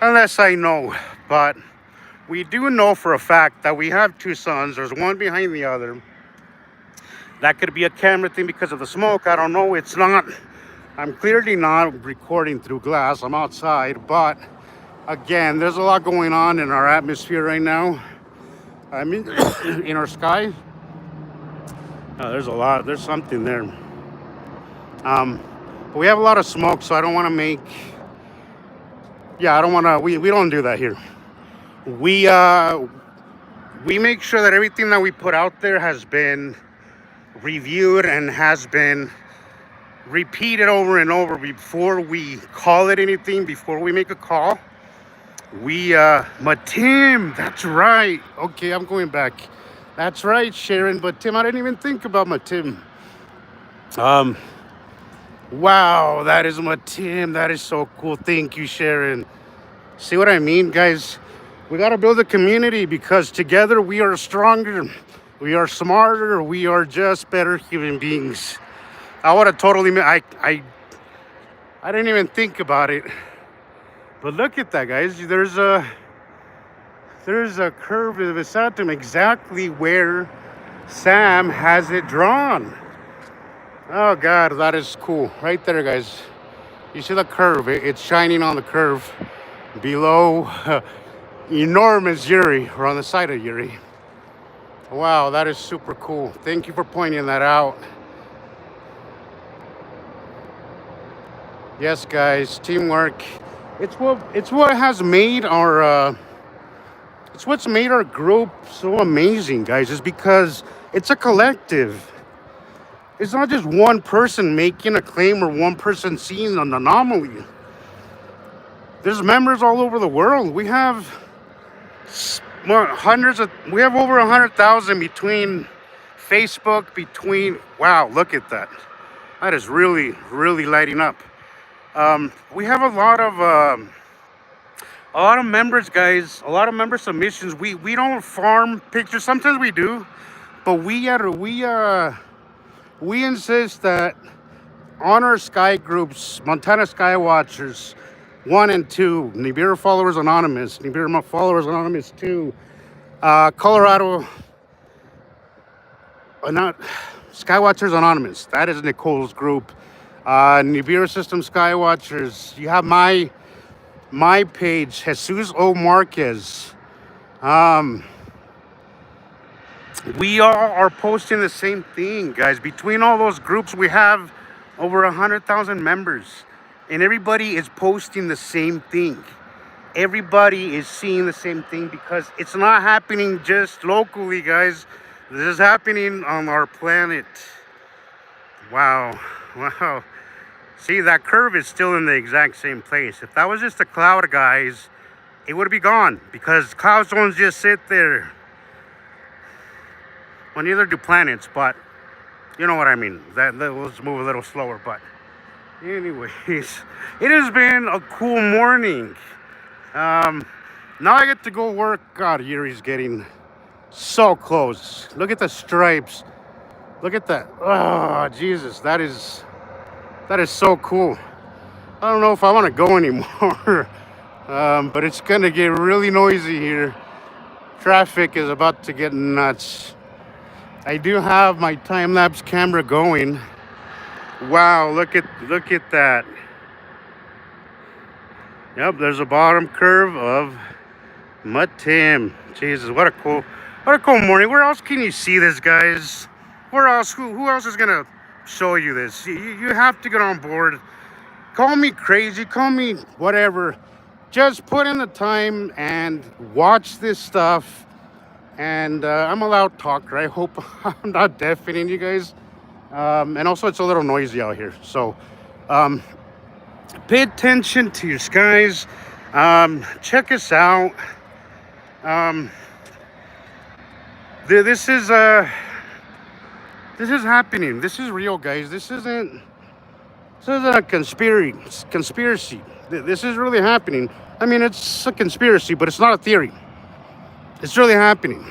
I know. But we do know for a fact that we have two suns. There's one behind the other. That could be a camera thing because of the smoke. I don't know. It's not. I'm clearly not recording through glass. I'm outside. But again, there's a lot going on in our atmosphere right now. I mean, in our sky. There's a lot. There's something there. But we have a lot of smoke, so I don't want to make. Yeah, I don't want to. We don't do that here. We make sure that everything that we put out there has been reviewed and has been repeated over and over before we call it anything. Before we make a call, Matim, that's right. Okay, I'm going back. That's right, Sharon. But Tim, I didn't even think about Matim. Wow, that is Matim. That is so cool. Thank you, Sharon. See what I mean, guys? We got to build a community because together we are stronger, we are smarter, we are just better human beings. I would have totally, I didn't even think about it. But look at that, guys. There's a curve of the Saturn exactly where Sam has it drawn. Oh God, that is cool. Right there, guys. You see the curve? It's shining on the curve below enormous Yuri, or on the side of Yuri. Wow, that is super cool. Thank you for pointing that out. Yes, guys, teamwork. It's what has made our it's what's made our group so amazing, guys. Is because it's a collective. It's not just one person making a claim or one person seeing an anomaly. There's members all over the world. We have we have over 100,000 between Facebook, wow, look at that. That is really, really lighting up. We have a lot of members, guys, a lot of member submissions. We don't farm pictures. Sometimes we do, but we insist that on our Sky groups, Montana Sky Watchers 1 and 2, NIBIRU Followers Anonymous, NIBIRU Followers Anonymous 2, Colorado, not Sky Watchers Anonymous. That is Nicole's group. NIBIRU System Sky Watchers. You have my page, Jesus O. Marquez. We are posting the same thing, guys. Between all those groups, we have over 100,000 members, and everybody is posting the same thing. Everybody is seeing the same thing because it's not happening just locally, guys. This is happening on our planet. Wow. See, that curve is still in the exact same place. If that was just a cloud, guys, it would be gone because clouds don't just sit there. Well, neither do planets, but you know what I mean. Let's move a little slower. But anyways, it has been a cool morning. Now I get to go work. God, Yuri's getting so close. Look at the stripes. Look at that. Oh, Jesus, that is so cool. I don't know if I want to go anymore. But it's gonna get really noisy here. Traffic is about to get nuts. I do have my time-lapse camera going. Wow, look at that. Yep, there's a bottom curve of Tim. Jesus, what a cool morning. Where else can you see this, guys? Where else? Who else is gonna show you this? You have to get on board. Call me crazy, call me whatever. Just put in the time and watch this stuff. And I'm a loud talker. I hope I'm not deafening you guys. And also, it's a little noisy out here. So pay attention to your skies. Check us out. This is happening. This is real, guys. This isn't a conspiracy. This is really happening. I mean, it's a conspiracy, but it's not a theory. It's really happening.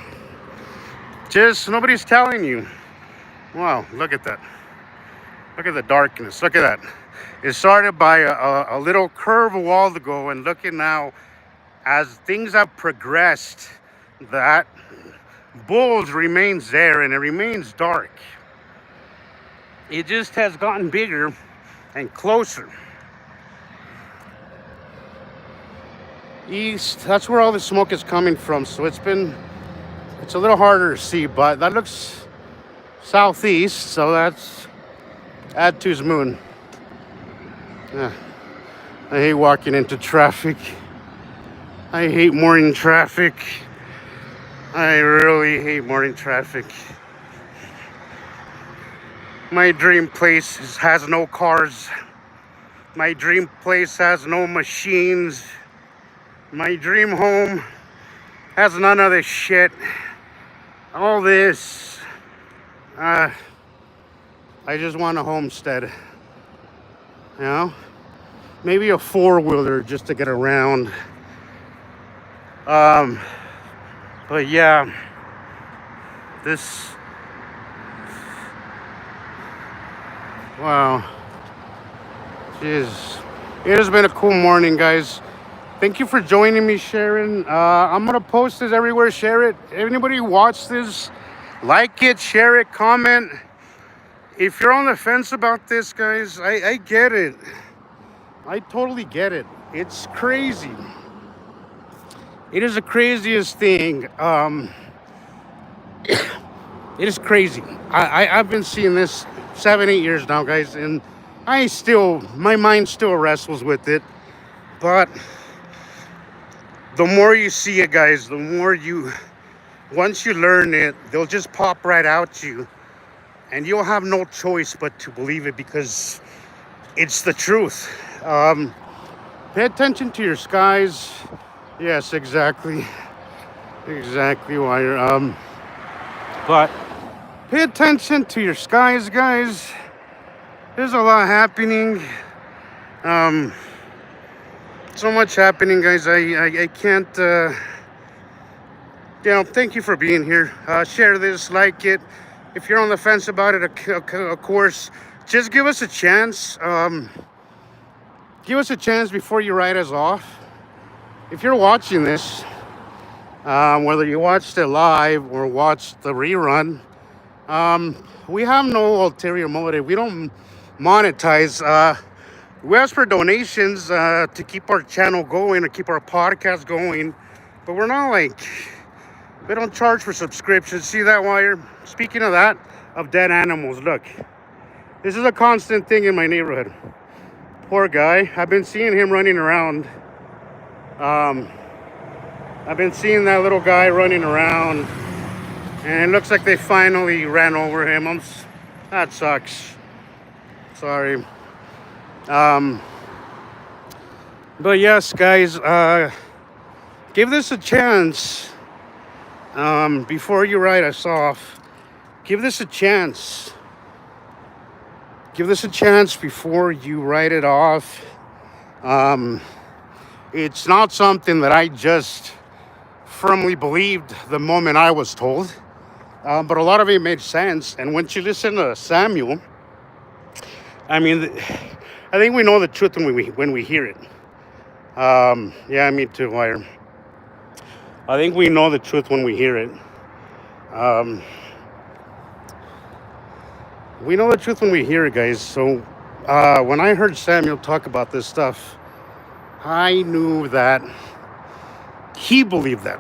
Just nobody's telling you. Wow, look at that. Look at the darkness. Look at that. It started by a little curve a while ago, and look at now, as things have progressed, that bulge remains there and it remains dark. It just has gotten bigger and closer. East, that's where all the smoke is coming from, so it's a little harder to see, but that looks southeast, so that's Adtu's moon. Yeah. I hate walking into traffic. I hate morning traffic. I really hate morning traffic. My dream place has no cars. My dream place has no machines. My dream home has none of this shit. All this. I just want a homestead. You know? Maybe a four-wheeler just to get around. But yeah. Wow. Jeez. It has been a cool morning, guys. Thank you for joining me, Sharon. I'm going to post this everywhere. Share it. Anybody watch this, like it, share it, comment. If you're on the fence about this, guys, I get it. I totally get it. It's crazy. It is the craziest thing. It is crazy. I've been seeing this 7-8 years now, guys, and my mind still wrestles with it. But the more you see it, guys, the more once you learn it, they'll just pop right out you. And you'll have no choice but to believe it because it's the truth. Pay attention to your skies. Yes, exactly. Exactly why you're, but pay attention to your skies, guys. There's a lot happening. So much happening, guys. I can't, thank you for being here. Share this, like it. If you're on the fence about it, of course, just give us a chance. Give us a chance before you write us off. If you're watching this, whether you watched it live or watched the rerun, we have no ulterior motive. We don't monetize. We ask for donations to keep our channel going, to keep our podcast going. But we're not we don't charge for subscriptions. See that wire? Speaking of that, of dead animals, look. This is a constant thing in my neighborhood. Poor guy. I've been seeing him running around. I've been seeing that little guy running around. And it looks like they finally ran over him. That sucks. Sorry. But yes, guys, give this a chance. Before you write us off, give this a chance. Give this a chance before you write it off. It's not something that I just firmly believed the moment I was told, but a lot of it made sense. And once you listen to Samuel, I mean, I think we know the truth when we hear it. Yeah, me too, Wire. I think we know the truth when we hear it. Um, we know the truth when we hear it, guys. So when I heard Samuel talk about this stuff, I knew that he believed that.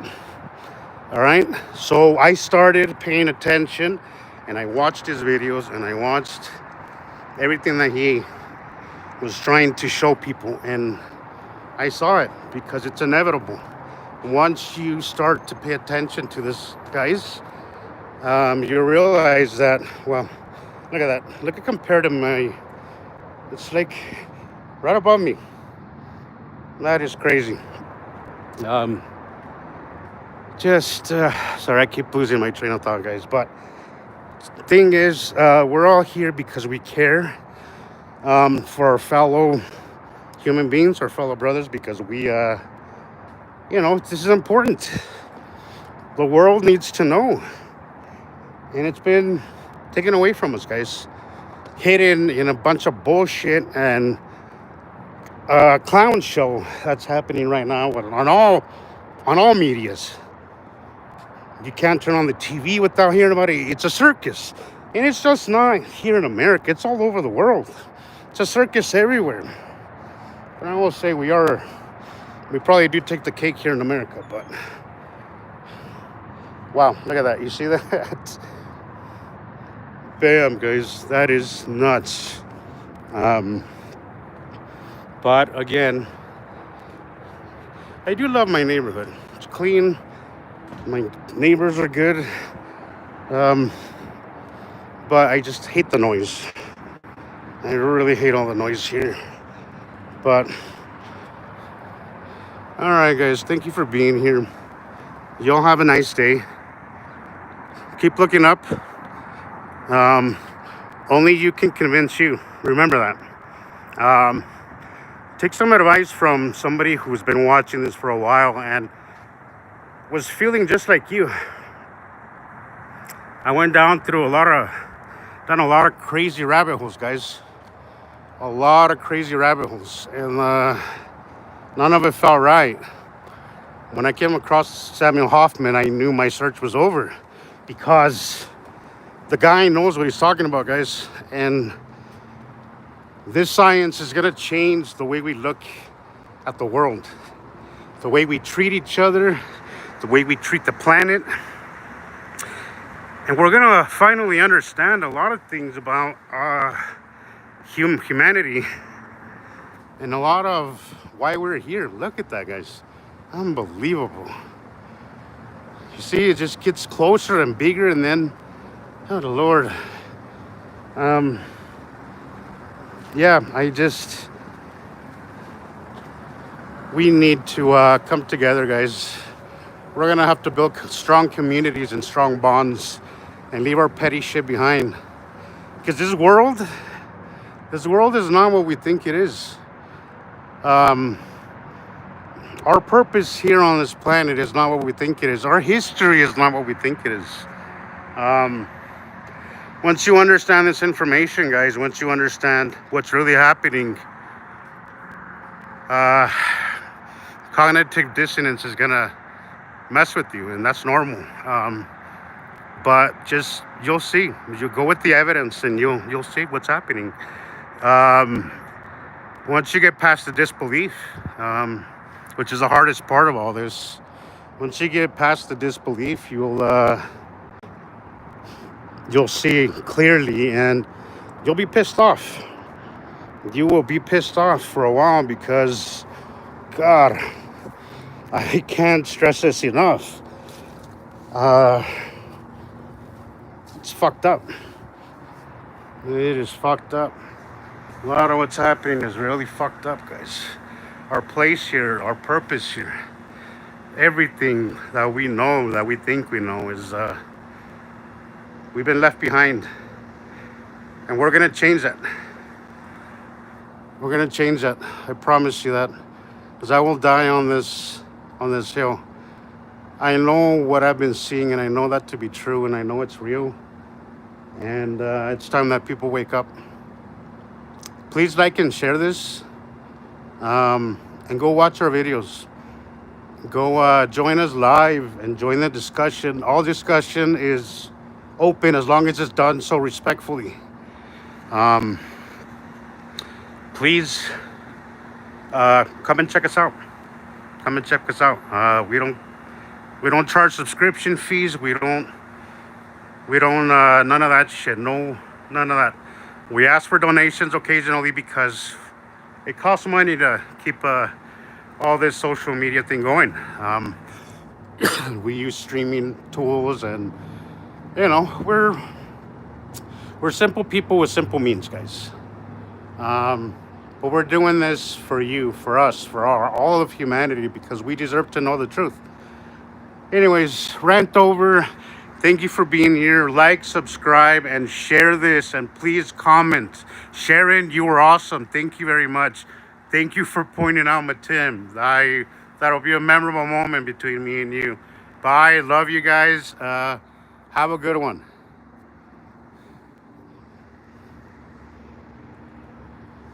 All right. So I started paying attention, and I watched his videos, and I watched everything that he was trying to show people, and I saw it because it's inevitable. Once you start to pay attention to this, guys, you realize that, well, look at that. Look at compared to my, it's like right above me. That is crazy. Sorry, I keep losing my train of thought, guys. But the thing is, we're all here because we care for our fellow human beings, our fellow brothers, because we, this is important. The world needs to know. And it's been taken away from us, guys. Hidden in a bunch of bullshit and clown show that's happening right now on all medias. You can't turn on the TV without hearing about it. It's a circus. And it's just not here in America. It's all over the world. It's a circus everywhere. But I will say we probably do take the cake here in America, but wow, look at that. You see that? Bam, guys. That is nuts. But again, I do love my neighborhood. It's clean. My neighbors are good. But I just hate the noise. I really hate all the noise here. But all right, guys, thank you for being here. Y'all have a nice day. Keep looking up. Only you can convince you. Remember that. Take some advice from somebody who's been watching this for a while and was feeling just like you. I went down a lot of crazy rabbit holes, guys. A lot of crazy rabbit holes, and none of it felt right. When I came across Samuel Hoffman, I knew my search was over because the guy knows what he's talking about, guys. And this science is going to change the way we look at the world, the way we treat each other, the way we treat the planet. And we're going to finally understand a lot of things about humanity and a lot of why we're here. Look at that, guys. Unbelievable. You see, it just gets closer and bigger, and then, oh, the Lord. We need to come together, guys. We're going to have to build strong communities and strong bonds and leave our petty shit behind. Because this world is not what we think it is. Our purpose here on this planet is not what we think it is. Our history is not what we think it is. Once you understand this information, guys, once you understand what's really happening, cognitive dissonance is gonna mess with you, and that's normal. But just, you'll see. You go with the evidence, and you'll see what's happening. Once you get past the disbelief, which is the hardest part of all this, once you get past the disbelief, you'll see clearly, and you'll be pissed off. You will be pissed off for a while because, God, I can't stress this enough. It's fucked up. It is fucked up. A lot of what's happening is really fucked up, guys. Our place here, our purpose here, everything that we know, that we think we know is, we've been left behind. And we're going to change that. We're going to change that. I promise you that. Because I will die on this hill. I know what I've been seeing, and I know that to be true, and I know it's real. And it's time that people wake up. please like and share this, and go watch our videos. Go join us live and join the discussion. All discussion is open as long as it's done so respectfully. Please come and check us out. Come and check us out. We don't charge subscription fees. We don't none of that shit. No, none of that. We ask for donations occasionally because it costs money to keep all this social media thing going. We use streaming tools, and we're simple people with simple means, guys. But we're doing this for you, for us, for all of humanity, because we deserve to know the truth. Anyways, rant over. Thank you for being here. Like, subscribe, and share this. And please comment. Sharon, you were awesome. Thank you very much. Thank you for pointing out Matim. That'll be a memorable moment between me and you. Bye. Love you guys. Have a good one.